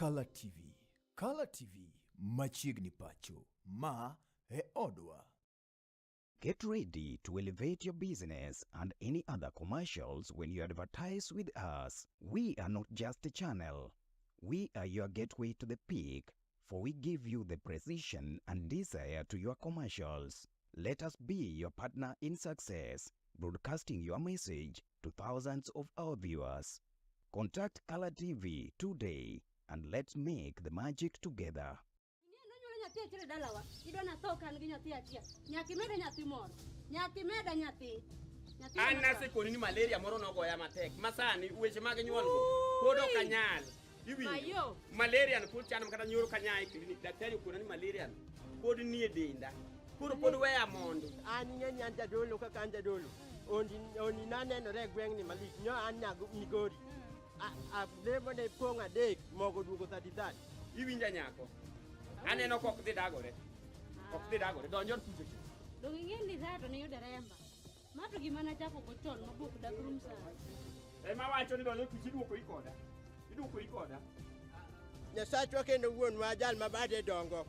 Color TV. Color TV machiegni pacho ma e odwa. Get ready to elevate your business and any other commercials when you advertise with us. We are not just a channel. We are your gateway to the peak, for we give you the precision and desire to your commercials. Let us be your partner in success, broadcasting your message to thousands of our viewers. Contact Color TV today and let's make the magic together. Anna se con ni malaria moro no goya matek masani weche mag nyuol go podo kanyal iwi malaria no put chanam kata nyoro kanyai clinic daktari ko ni malaria pod ni e denda pod weya mondo an nyanya dolo ka kanja dolo oni nane no re gweng ni malik nyo an nyago migori a lebo ne ponga dek mogo dugo 33 iwinja nyako aneno kok dhi dagore donjon kuje do ng'eni zato ne yudo remba mato gimana chako go chon mabuk dagrum sa ma wacho ni donjon kuje iduoko ikoda nyasacho kendo wuon wa jal mabade dongo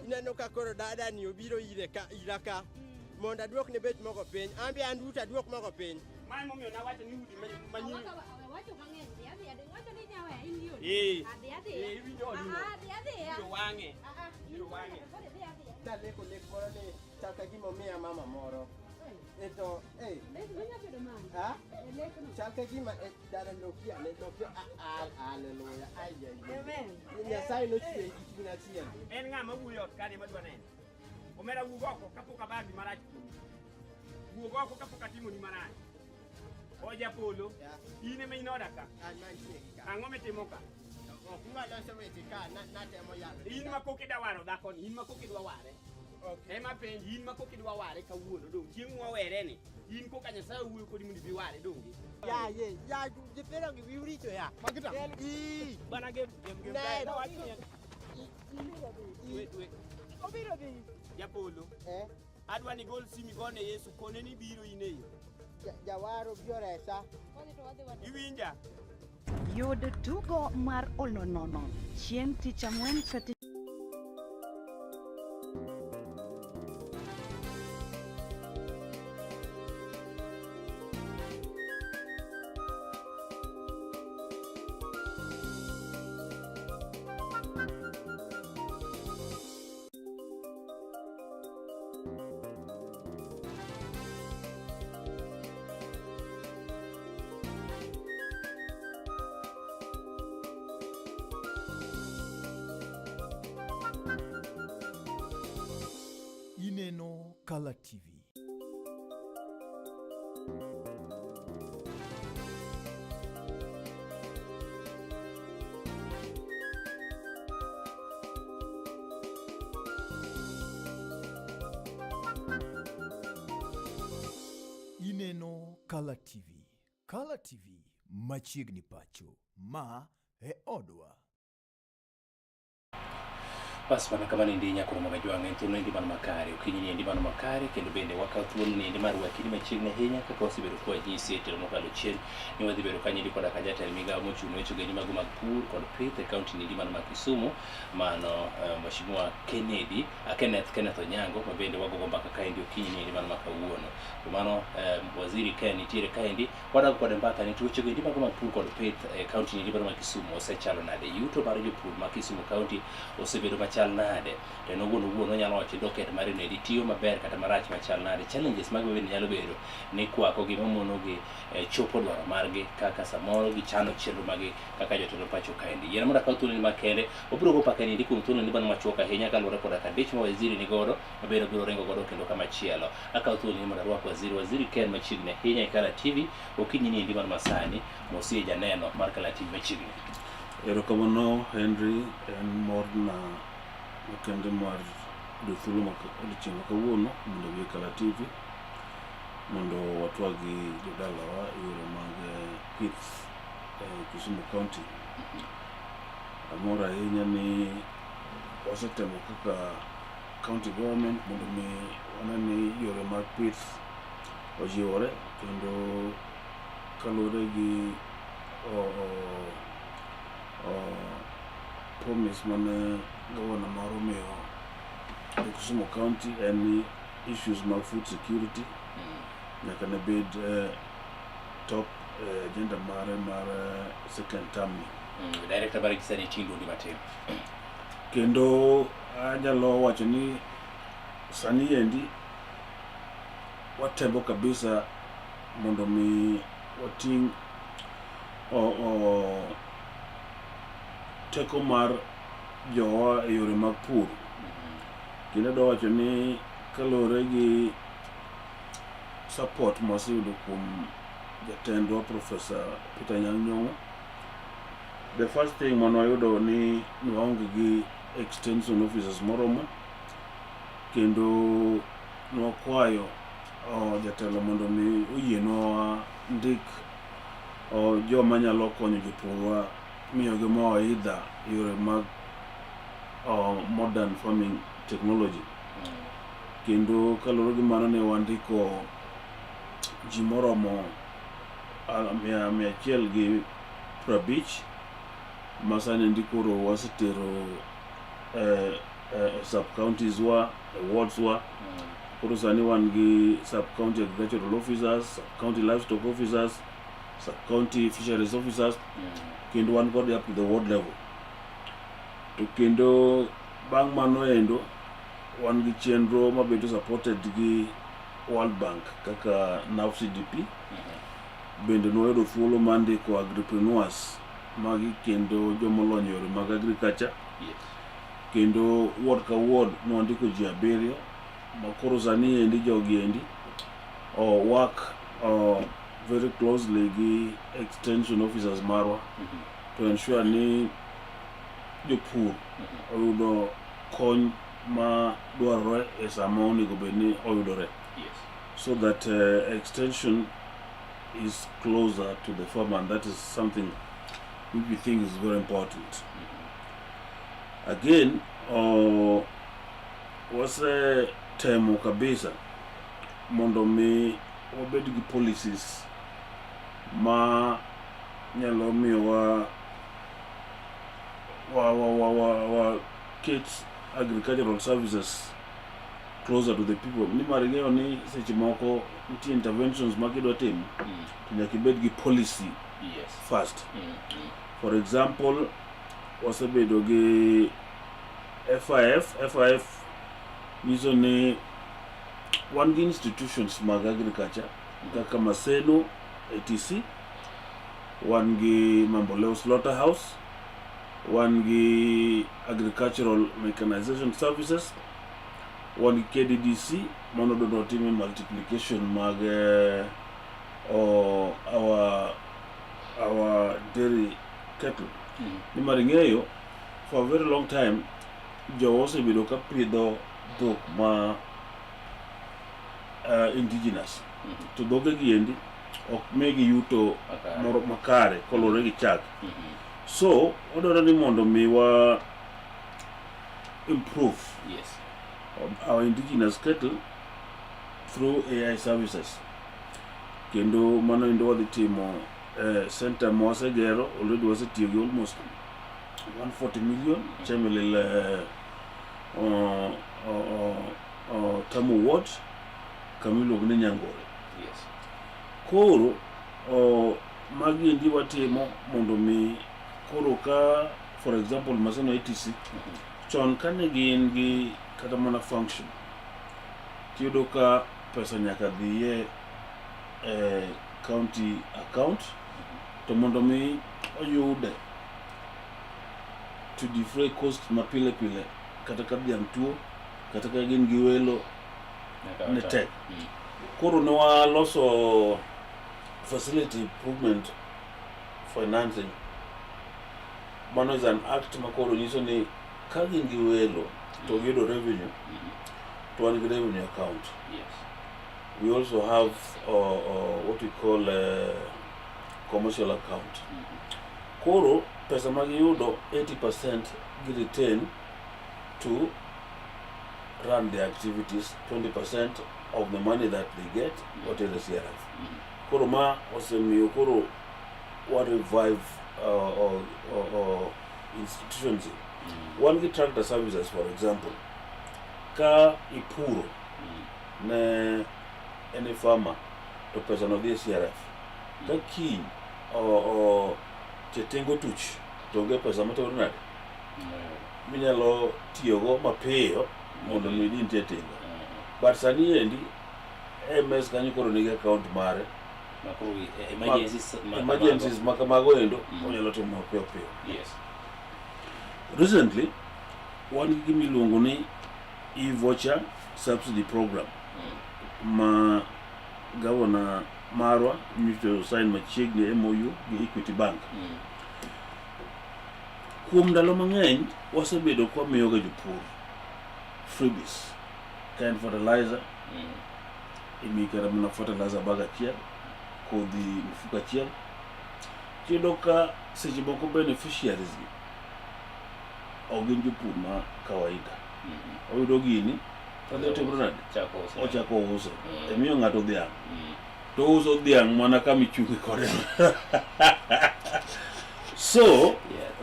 ineno ka koro dada ni obiro iraka monda duok ne bet mogo piny ambi anduta duok mogo piny mai momio na wacho ni udi manyi wacho mang'eny ade wacho ni nyawe indio ade wange dale ko le koro ne chaka gimo mia mama moro eto chaka gima dada nokia haleluya amen nyasaye no chwe gina chien en ng'ama wuyo kane madwa neno omera wugo kapok abagi marach wugo kapok atimo ni marach oja polo ine me inoda ka ang'o mitimo ka in makoki dawaro dhako ni in makoki dwa ware ema penji in makoki dwa ware kawuono dong chieng' wawere ni in koka Nyasaye wuoyo kodi mondo bi ware dongi ya jipero gi wiwricho ya magita bana gem obiro bi japolo adwa ni gol simi gone Yesu kone ni biro ineyo jawaro bioresa iwinja Yud tugo mar Olonono chieng' tich ang'wen kata Ineno Color TV. Ineno Color TV. Color TV machiegni pacho ma e odwa. Bas bana kama ndi nyakoro magajwa ng'ento ndi bana makare ukinyini ndi bana makare kendo bende wakati wono ndi marwa kidi machigne hinya kaka osibero kwa GC telo mokalo chien ni wadhi bero kanyi ndi koda kajata miga mochuno wecho geni magu magpur kod Pith county ndi bana makisumu mano mheshimiwa Kenneth Onyango mabende wago mbaka kaindi ukinyini ndi bana makawuono mano waziri Ken tire kaindi wada kod mbaka ni tuwecho geni magu magpur kod Pith county ndi bana makisumu osechalo nade yuto baro jopur makisumu county osebero machal nade teno wuono nyalo wacho docket mare ne ditiyo maber kata marach machal nade challenges mag bende nyalo bedo ni kwako gi mamono gi chopo dwaro margi kaka samoro gi chano chenro magi kaka jotelo pacho kaendi yena moda kautulo ni makende obiro go pakani ndi kum tulo ni bana machoka hinya kalore koda kadich ma waziri ni godo mabero biro rengo godo kendo kama chielo akautulo ni moda rwako waziri Ken machigne hinya Color TV okinyini ndi bana masani mosie janeno mar Color TV machigne erokamano Henry en morna makende mar duthulu makodichieng' kawuono mondo wi Color TV mondo watwagi jodalawa yore mag pith Kisumu County. Amor ahinya ni wasetemo kaka county government mondo mi wanani yore mag pith ojiwore kendo kalure gi promise mane governor Maromeo e Kisumu County and issues mag food security nyaka ne bed top agenda mar second term director bar gisani tindo ni matin kendo anyalo wacho ni sani endi watemo kabisa mondo mi wating teko mar jowa e yore mag pur kendo do wacho ni kalore gi support masiyudo kuom jatendwa Professor Peter Nyang'nyong'o. The first thing mano ayudo ni waonge gi extension officers moromo kendo nwakwayo jatelo mondo mi oyienwa ndik joma nyalo konyo jopurwa miyogi mawaidha yore mag modern farming technology kendo kaloro gi mano ne wandiko ji moromo 150 masani ndikoro wasetero sub counties wa wards wa koro sani wan gi sub county agricultural officers, sub county livestock officers, sub county fisheries officers kendo wan kod up to the ward level to kendo bang' mano endo wan gi chenro mabedo supported gi World Bank kaka NAFCDP bende noyudo thuolo mar ndiko agripreneurs magi kendo jomolony yore mag agriculture kendo ward ka ward nwandiko ji 7 makoro sani endi jogi endi work very closely gi extension officers marwa to ensure ni jopur oyudo kony ma dwarore e sama onego bedni oyudore so that extension is closer to the farmer, and that is something which we think is very important. Again, wase temo kabisa mondo mi wabed gi policies ma nyalo miyo wa ket agricultural services closer to the people. Nimar ing'eyo ni seche moko nitie interventions ma kidwa timo to nyaka ibed gi policy first. For example, wasebedo gi FIF nyiso ni wan gi institutions mag agriculture kaka Maseno ATC, wan gi Mamboleo Slaughterhouse, wan gi Agricultural Mechanization Services, wan gi KDDC mano do time multiplication mag our dairy cattle. Nimar ing'eyo for a very long time jowa osebedo ka pidho dhok ma indigenous to dhogegi endi ok migi yuto moro makare kolore gi chak. So wadwaro ni mondo miwa improve our indigenous cattle through AI services kendo mano endo wadhi timo center mwasegero already wasetiyo gi almost 140 million chemelil Tamu Ward kamiluongo ni Nyangore. Koro magi endi watimo mondo mi koro ka for example Maseno ATC chon kane gin gi kata mana function tiyudo ka pesa nyaka dhiye county account to mondo mi oyude to defray cost ma pile pile kata ka dhiang' tuo kata ka gin gi welo ne tek. Koro ne waloso facility improvement financing. Mano is an act ma koro nyiso ni ka gin gi welo to giyudo revenue to wan gi revenue account. We also have what we call a commercial account. Koro pesa ma giyudo 80% gi retain to run their activities, 20% of the money that they get what is the CRF. Koro ma osemiyo koro what revive institutions One gi tractor services, for example, ka ipuro ne any farmer to pesa no dhi CRF. Ka kiny o chetengo tuch to onge pesa matero nade minyalo tiyogo mapiyo mondo mi din chetengo. But sani endi MS kanyo koro nigi account mare emergencies makamago endo onyalo timo mapiyo piyo. Yes. Recently, wan gi gimiluongo ni e-voucher subsidy program ma governor marwa nyito sign machiegni MOU gi Equity Bank. Kuom ndalo mang'eny wasebedo kwa miyoga jopur freebies, kind fertilizer, imikara mana fertilizer bag achiel, kodhi mfuko achiel. Tiyudo ka seche moko beneficiaries gi ogin jopur ma kawaida. Oyudo gini kadhi timro nade ochako uso emiyo ng'ato dhiang' to uso dhiang' mana kama ichungi kode. So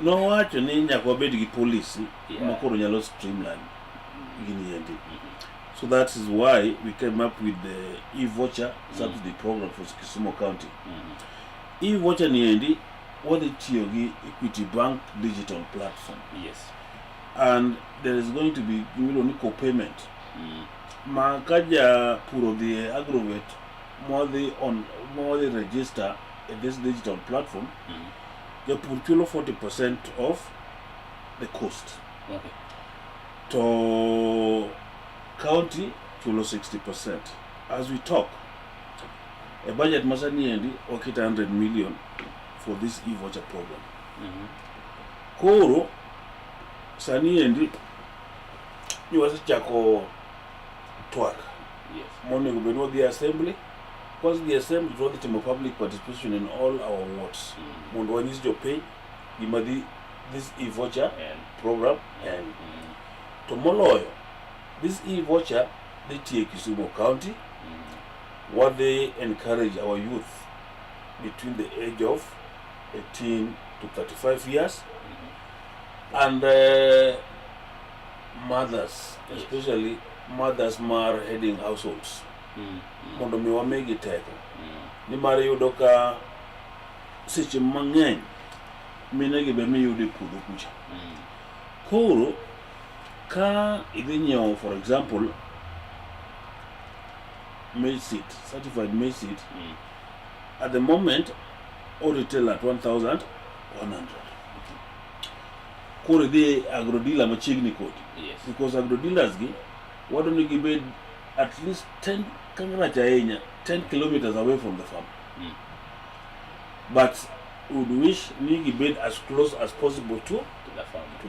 nowacho ni nyaka wabed gi policy makoro nyalo streamline gini endi. So that is why we came up with the e-voucher subsidy program for Kisumu County. E-voucher ni endi wadhi tiyo gi Equity Bank digital platform. Yes. And there is going to be co-payment. Ma kaja puro the aggregate more the register in this digital platform. You put 40% of the cost. Okay. To county 60%. As we talk, a budget masani endi okita 100 million for this e-voucher program. Koro sani endi you was chako twerk. Yes. Morning we know the assembly, because the assembly draw the team of public participation in all our wards. Mondo wanis jo pay gimadi this e-voucher program and to moloyo this e-voucher they take Kisumu County. What they encourage our youth between the age of 18 to 35 years and mothers, especially mothers mar heading households. Mondo mi wamegi teko. Ni mare yudo ka seche mang'eny minegi be miyudo puodho kucha. Koro ka idhi nyiewo for example maize seed, certified maize seed, at the moment all retail at 1,100. Koro idhi agro dealer machiegni kodi. Yes. Because agro dealers gi wadoni gibed at least 10 kilometers away from the farm. But would wish ni gibed as close as possible to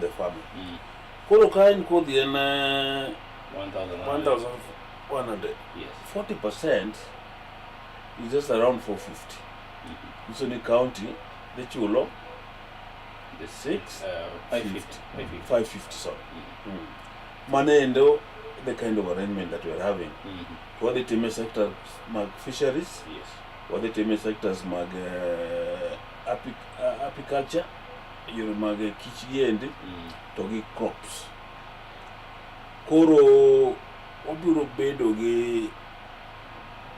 the farm. Koro kain kodi en 1,100. Yes. 40% is just around 450. So the county, the chulo, the 550, sorry. Manendo, the kind of arrangement that we are having. What the team sectors mag fisheries, yes. What the team sectors mag apiculture, you mag kichi and togi crops. Koro obiro bedo gi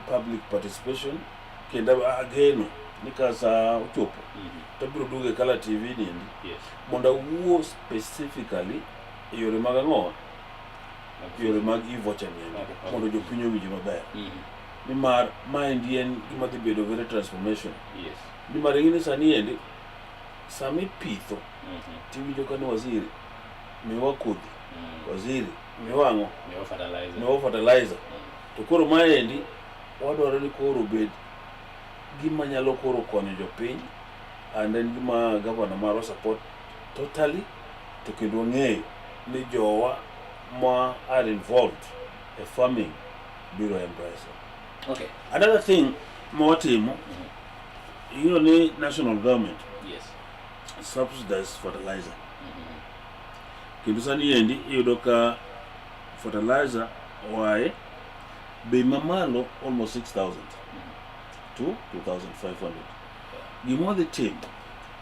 public participation kenda ageno nikasa uchopo tabiro duge kala TV nindi. Yes. Monda wuo specifically yore mag ang'o yore mag e-voucher nindi mondo jopiny owinj maber. Nimar maendi en gima dhi bedo very transformation. Yes. Nimar ing'eni sani endi sami pitho tiwinjo ka ni waziri miwa kodhi, waziri miwa ang'o miwa fertilizer. To koro maendi wadwaro ni koro bed gima nyalo koro konyo jopiny and then gima governor marwa support totally to kendo ng'eyo ni jowa ma are involved in farming biro embrace. Okay. Another thing mawatimo you know ni national government subsidize fertilizer. Kendo sani endi iyudo ka fertilizer oae bei mamalo almost 6,000 to 2,500. Gima the team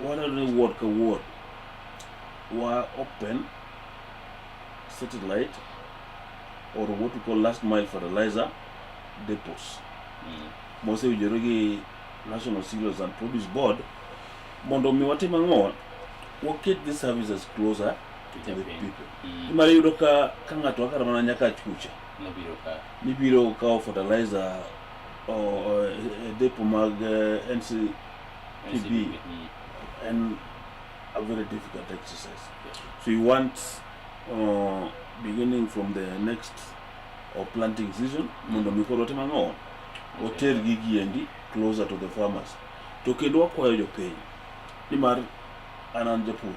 wadwaro ni ward ka ward were open satellite or what we call last mile fertilizer depots. Mose ujorogi National Cereals and Produce Board, mondo mi watima ng'o, we'll get these services closer to the people. Imari yudoka kangatu wakara mana nyaka chucha. Nibiro ka fertilizer or depot mag NCPB and a very difficult exercise. So you want beginning from the next planting season, mondo mi koro watima ng'o, hotel gigi endi closer to the farmers to kendo wakwayo jopiny nimar anan japur